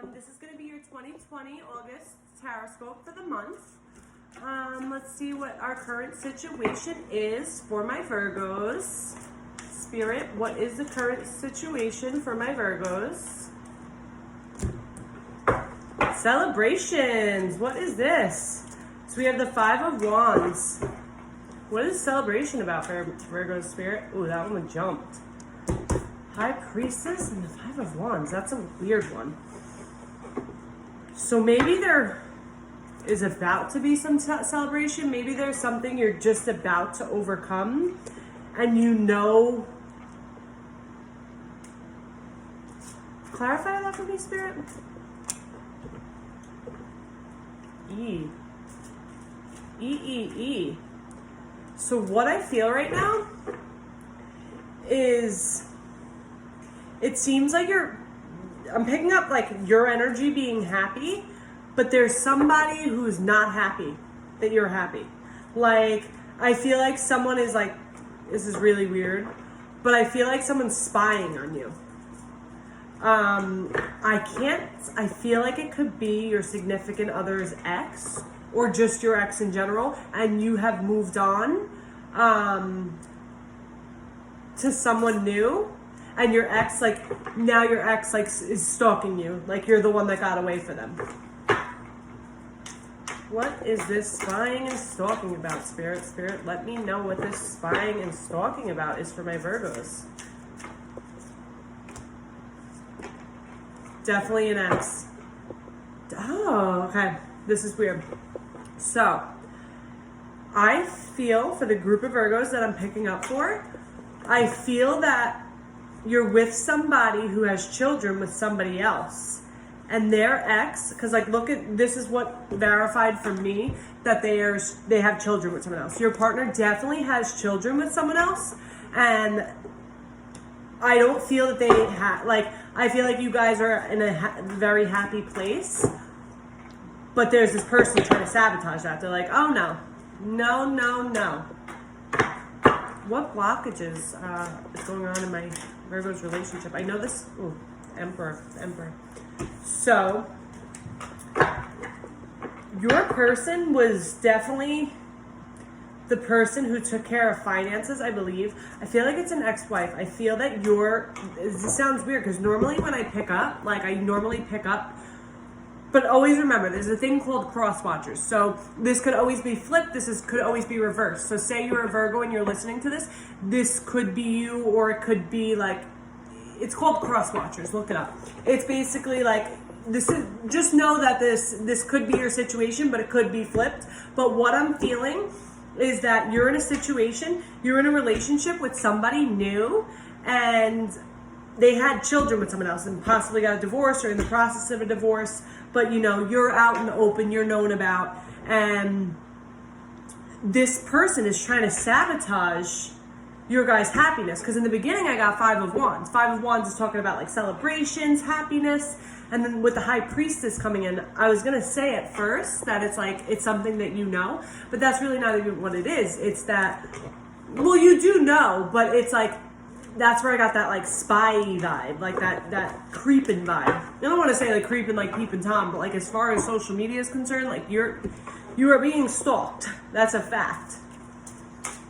everyone. This is going to be your 2020 August Tarotscope for the month. Let's see what our current situation is for my Virgos. Spirit, what is the current situation for my Virgos? Celebrations. What is this? So we have the Five of Wands. What is celebration about for Virgo's Spirit? Ooh, that one jumped. High Priestess and the Five of Wands. That's a weird one. So maybe there is about to be some celebration. Maybe there's something you're just about to overcome. And you know... Clarify that for me, Spirit. E. So what I feel right now is... It seems like I'm picking up like your energy being happy, but there's somebody who's not happy that you're happy. Like, I feel like someone is like, this is really weird, but I feel like someone's spying on you. I feel like it could be your significant other's ex or just your ex in general, and you have moved on to someone new. And your ex, like, now your ex, like, is stalking you. Like, you're the one that got away for them. What is this spying and stalking about, Spirit? Spirit, let me know what this spying and stalking about is for my Virgos. Definitely an ex. Oh, okay. This is weird. So, I feel, for the group of Virgos that I'm picking up for, I feel that you're with somebody who has children with somebody else, and their ex, because like this is what verified for me that they have children with someone else. Your partner definitely has children with someone else, and I don't feel that they I feel like you guys are in a very happy place, but there's this person trying to sabotage that. They're like, oh no. What blockages is going on in my Virgo's relationship? I know this. Ooh, Emperor. So, your person was definitely the person who took care of finances, I believe. I feel like it's an ex-wife. I feel that this sounds weird because normally when I pick up, but always remember, there's a thing called cross-watchers. So this could always be flipped. Could always be reversed. So say you're a Virgo and you're listening to this. This could be you, or it could be like, it's called cross-watchers. Look it up. It's basically like, just know that this could be your situation, but it could be flipped. But what I'm feeling is that you're in a situation, you're in a relationship with somebody new, and they had children with someone else and possibly got a divorce or in the process of a divorce, but you're out in the open, you're known about, and this person is trying to sabotage your guys' happiness. Because in the beginning I got Five of Wands. Five of Wands is talking about like celebrations, happiness, and then with the High Priestess coming in, I was going to say at first that it's something that you know, but that's really not even what it is. It's that, well, you do know, but it's like, that's where I got that like spy vibe, like that creeping vibe. I don't want to say like creeping like peeping Tom, but like as far as social media is concerned, like you are being stalked. That's a fact.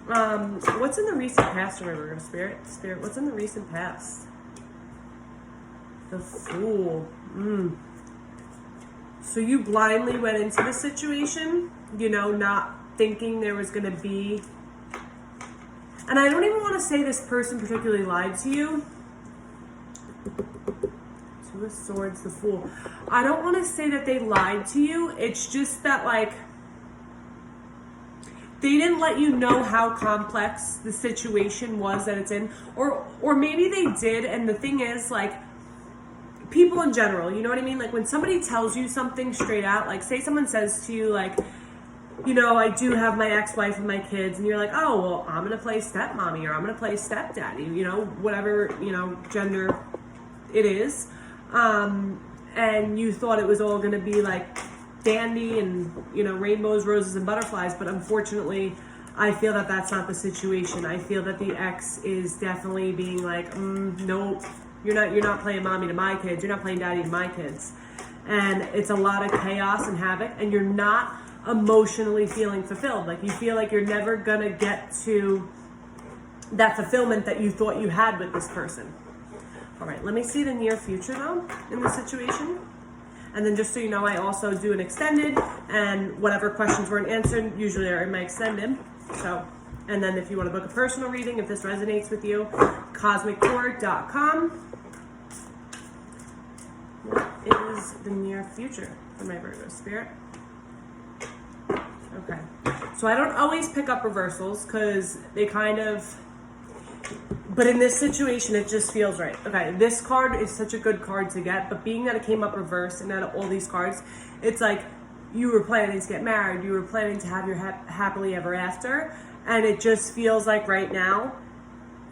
What's in the recent past, remember, Spirit, what's in the recent past? The Fool. So you blindly went into the situation, not thinking there was going to be... And I don't even want to say this person particularly lied to you. Two of Swords, the Fool. I don't want to say that they lied to you. It's just that, like, they didn't let you know how complex the situation was that it's in. Or maybe they did, and the thing is, like, people in general, you know what I mean? Like, when somebody tells you something straight out, like, say someone says to you, like, I do have my ex-wife and my kids, and you're like, oh, well, I'm going to play stepmommy, or I'm going to play stepdaddy, whatever, gender it is. And you thought it was all going to be like dandy and, rainbows, roses, and butterflies. But unfortunately, I feel that that's not the situation. I feel that the ex is definitely being like, nope, you're not playing mommy to my kids. You're not playing daddy to my kids. and it's a lot of chaos and havoc, and you're not emotionally feeling fulfilled. Like, you feel like you're never gonna get to that fulfillment that you thought you had with this person. All right, let me see the near future though in this situation. And then just so you know, I also do an extended, and whatever questions weren't answered usually are in my extended. So, and then if you want to book a personal reading, if this resonates with you, cosmictour.com. What is the near future for my Virgo spirit? Okay, so I don't always pick up reversals because they kind of, but in this situation, it just feels right. Okay, this card is such a good card to get, but being that it came up reversed and out of all these cards, it's like you were planning to get married, you were planning to have your happily ever after, and it just feels like right now,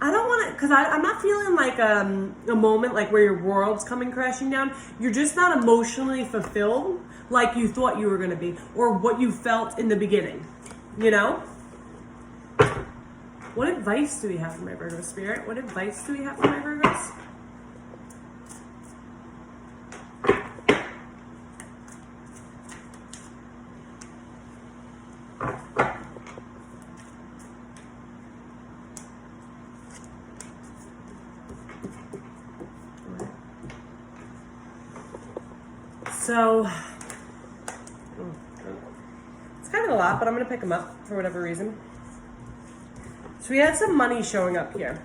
I don't want to, because I'm not feeling like a moment like where your world's coming crashing down. You're just not emotionally fulfilled like you thought you were going to be, or what you felt in the beginning, you know? What advice do we have for my Virgo spirit? What advice do we have for my Virgos? So, it's kind of a lot, but I'm going to pick them up for whatever reason. So we had some money showing up here,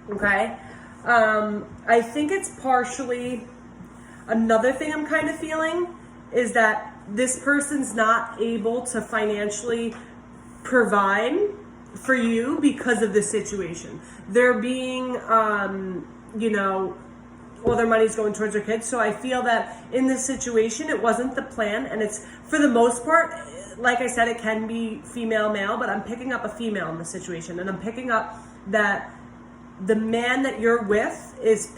okay? I think it's partially, another thing I'm kind of feeling is that this person's not able to financially provide for you because of this situation. They're being, you know, all their money's going towards their kids. So I feel that in this situation, it wasn't the plan, and it's, for the most part, like I said, it can be female, male, but I'm picking up a female in this situation, and I'm picking up that the man that you're with is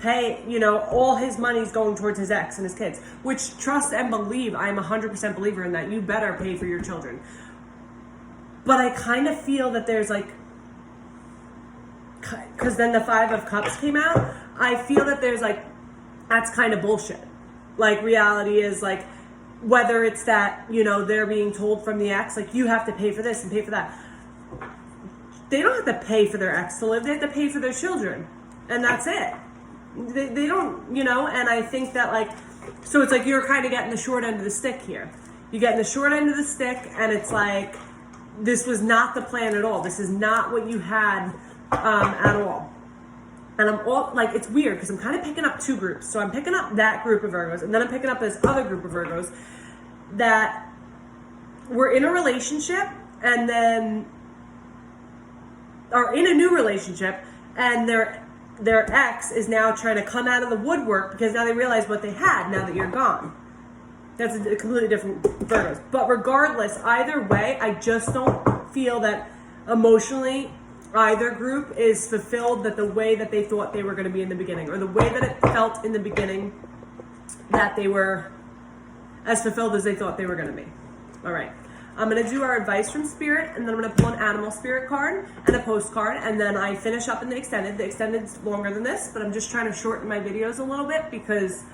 you know, all his money's going towards his ex and his kids, which, trust and believe, I'm 100% believer in that. You better pay for your children. But I kind of feel that there's like, because then the 5 of Cups came out, I feel that there's like, that's kind of bullshit. Like, reality is like, whether it's that, you know, they're being told from the ex, like, you have to pay for this and pay for that. They don't have to pay for their ex to live. They have to pay for their children. And that's it. They don't, you know, and I think that, like, so it's like you're kind of getting the short end of the stick here. You're getting the short end of the stick, and it's like, this was not the plan at all. This is not what you had at all. And I'm all, like, it's weird because I'm kind of picking up 2 groups. So I'm picking up that group of Virgos, and then I'm picking up this other group of Virgos that were in a relationship and then are in a new relationship, and their ex is now trying to come out of the woodwork because now they realize what they had now that you're gone. That's a completely different Virgos. But regardless, either way, I just don't feel that emotionally either group is fulfilled that the way that they thought they were going to be in the beginning, or the way that it felt in the beginning that they were as fulfilled as they thought they were going to be. All right. I'm going to do our advice from Spirit, and then I'm going to pull an animal spirit card and a postcard, and then I finish up in the extended. The extended's longer than this, but I'm just trying to shorten my videos a little bit because,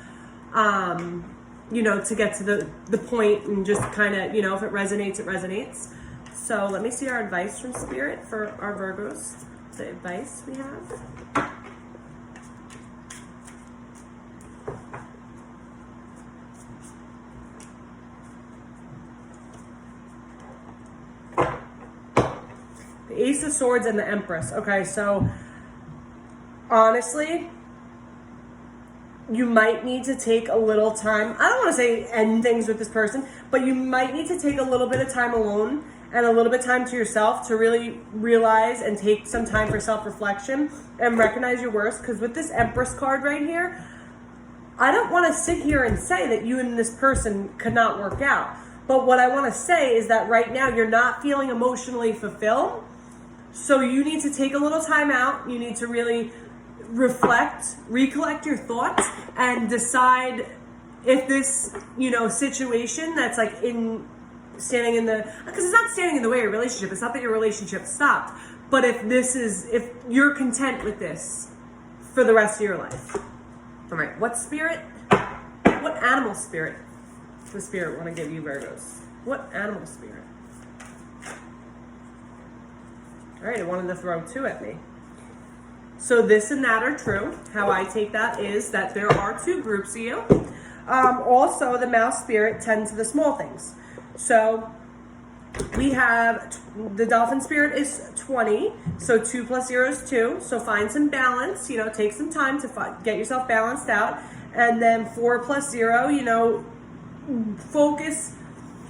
you know, to get to the point and just kind of, you know, if it resonates, it resonates. So let me see our advice from Spirit for our Virgos. The advice we have. The Ace of Swords and the Empress. Okay, so honestly, you might need to take a little time. I don't want to say end things with this person, but you might need to take a little bit of time alone and a little bit of time to yourself to really realize and take some time for self-reflection and recognize your worth. Because with this Empress card right here, I don't want to sit here and say that you and this person could not work out. But what I want to say is that right now you're not feeling emotionally fulfilled. So you need to take a little time out. You need to really reflect, recollect your thoughts, and decide if this, you know, situation that's like standing in the, because it's not standing in the way of your relationship. It's not that your relationship stopped, but if you're content with this for the rest of your life. All right, what Spirit What animal spirit does the spirit want to give you, Virgos? What animal spirit? All right, I wanted to throw 2 at me. So this and that are true. How I take that is that there are 2 groups of you. Also, the mouse spirit tend to the small things. So we have the dolphin spirit is 20. So 2 plus 0 is 2. So find some balance. Take some time to get yourself balanced out. And then 4 plus 0. Focus.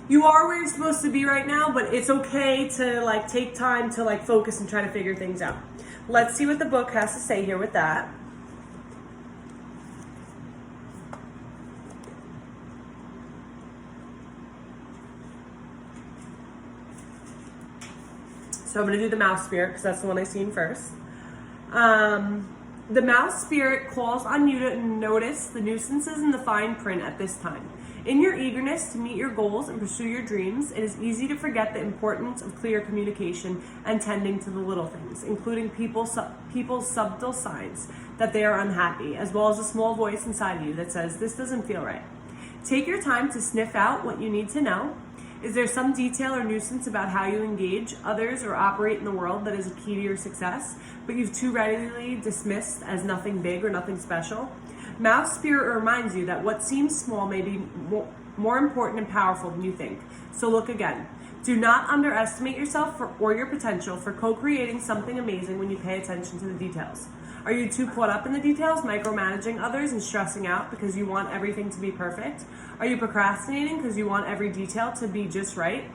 You are where you're supposed to be right now, but it's okay to take time to focus and try to figure things out. Let's see what the book has to say here with that. So I'm going to do the mouse spirit because that's the one I seen first. The mouse spirit calls on you to notice the nuisances in the fine print at this time. In your eagerness to meet your goals and pursue your dreams, it is easy to forget the importance of clear communication and tending to the little things, including people's subtle signs that they are unhappy, as well as a small voice inside of you that says, this doesn't feel right. Take your time to sniff out what you need to know. Is there some detail or nuisance about how you engage others or operate in the world that is a key to your success, but you've too readily dismissed as nothing big or nothing special? Mouse spirit reminds you that what seems small may be more important and powerful than you think. So look again. Do not underestimate yourself or your potential for co-creating something amazing when you pay attention to the details. Are you too caught up in the details, micromanaging others and stressing out because you want everything to be perfect? Are you procrastinating because you want every detail to be just right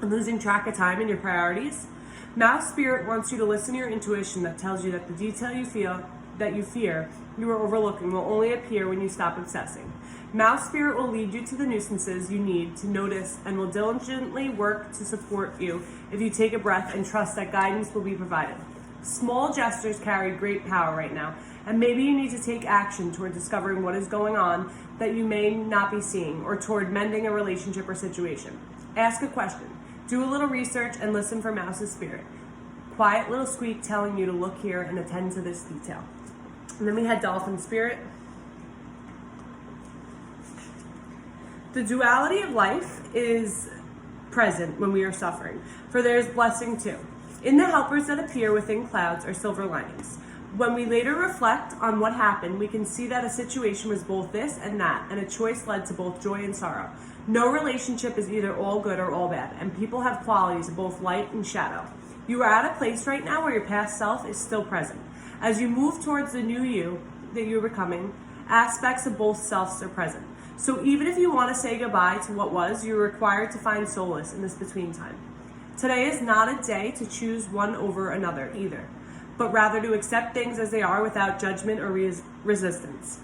and losing track of time and your priorities? Mouse spirit wants you to listen to your intuition that tells you that the detail you fear you are overlooking will only appear when you stop obsessing. Mouse spirit will lead you to the nuisances you need to notice and will diligently work to support you if you take a breath and trust that guidance will be provided. Small gestures carry great power right now, and maybe you need to take action toward discovering what is going on that you may not be seeing, or toward mending a relationship or situation. Ask a question, do a little research, and listen for Mouse's spirit. Quiet little squeak telling you to look here and attend to this detail. And then we had Dolphin spirit. The duality of life is present when we are suffering, for there is blessing too. In the helpers that appear within clouds are silver linings. When we later reflect on what happened, we can see that a situation was both this and that, and a choice led to both joy and sorrow. No relationship is either all good or all bad, and people have qualities of both light and shadow. You are at a place right now where your past self is still present. As you move towards the new you that you're becoming, aspects of both selves are present. So even if you want to say goodbye to what was, you're required to find solace in this between time. Today is not a day to choose one over another either, but rather to accept things as they are without judgment or resistance.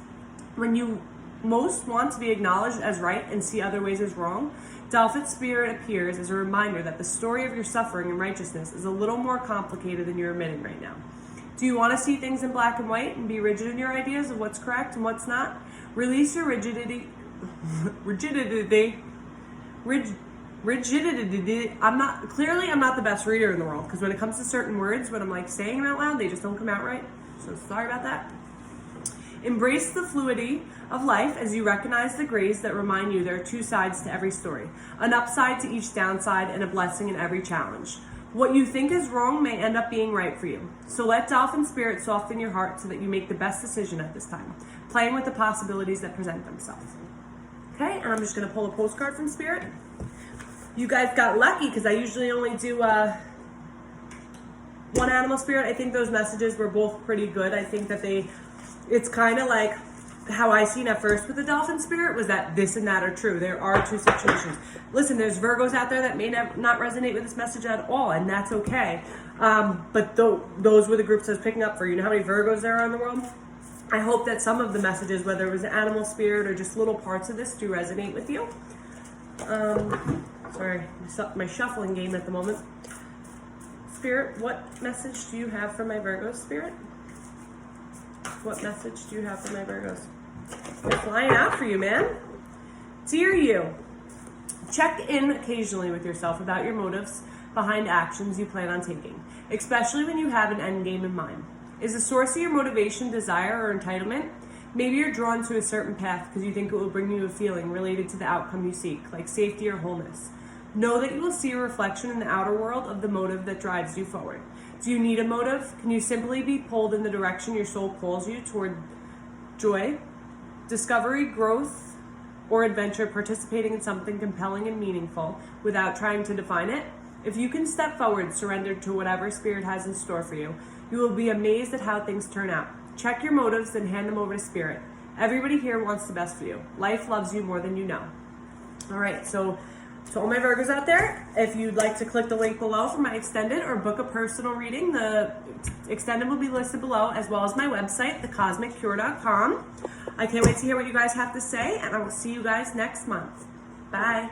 When you most want to be acknowledged as right and see other ways as wrong, Dolphin spirit appears as a reminder that the story of your suffering and righteousness is a little more complicated than you're admitting right now. Do you want to see things in black and white and be rigid in your ideas of what's correct and what's not? Release your rigidity. I'm not the best reader in the world, because when it comes to certain words, when I'm saying them out loud, they just don't come out right. So sorry about that. Embrace the fluidity of life as you recognize the grays that remind you there are 2 sides to every story, an upside to each downside and a blessing in every challenge. What you think is wrong may end up being right for you. So let Dolphin spirit soften your heart so that you make the best decision at this time, playing with the possibilities that present themselves. Okay, and I'm just going to pull a postcard from Spirit. You guys got lucky because I usually only do one animal spirit. I think those messages were both pretty good. I think that it's kind of like how I seen at first with the Dolphin spirit was that this and that are true. There are 2 situations. Listen, there's Virgos out there that may not resonate with this message at all, and that's okay. But those were the groups I was picking up for. You know how many Virgos there are in the world? I hope that some of the messages, whether it was an animal spirit or just little parts of this, do resonate with you. Sorry, my shuffling game at the moment. Spirit, what message do you have for my Virgos, Spirit? What message do you have for my Virgos? They're flying out for you, man. Dear you, check in occasionally with yourself about your motives behind actions you plan on taking, especially when you have an end game in mind. Is the source of your motivation desire or entitlement? Maybe you're drawn to a certain path because you think it will bring you a feeling related to the outcome you seek, like safety or wholeness. Know that you will see a reflection in the outer world of the motive that drives you forward. Do you need a motive? Can you simply be pulled in the direction your soul pulls you toward joy, discovery, growth, or adventure, participating in something compelling and meaningful without trying to define it? If you can step forward, surrendered to whatever Spirit has in store for you, you will be amazed at how things turn out. Check your motives, then hand them over to Spirit. Everybody here wants the best for you. Life loves you more than you know. All right, so to all my Virgos out there, if you'd like to click the link below for my extended or book a personal reading, the extended will be listed below, as well as my website, thecosmiccure.com. I can't wait to hear what you guys have to say, and I will see you guys next month. Bye.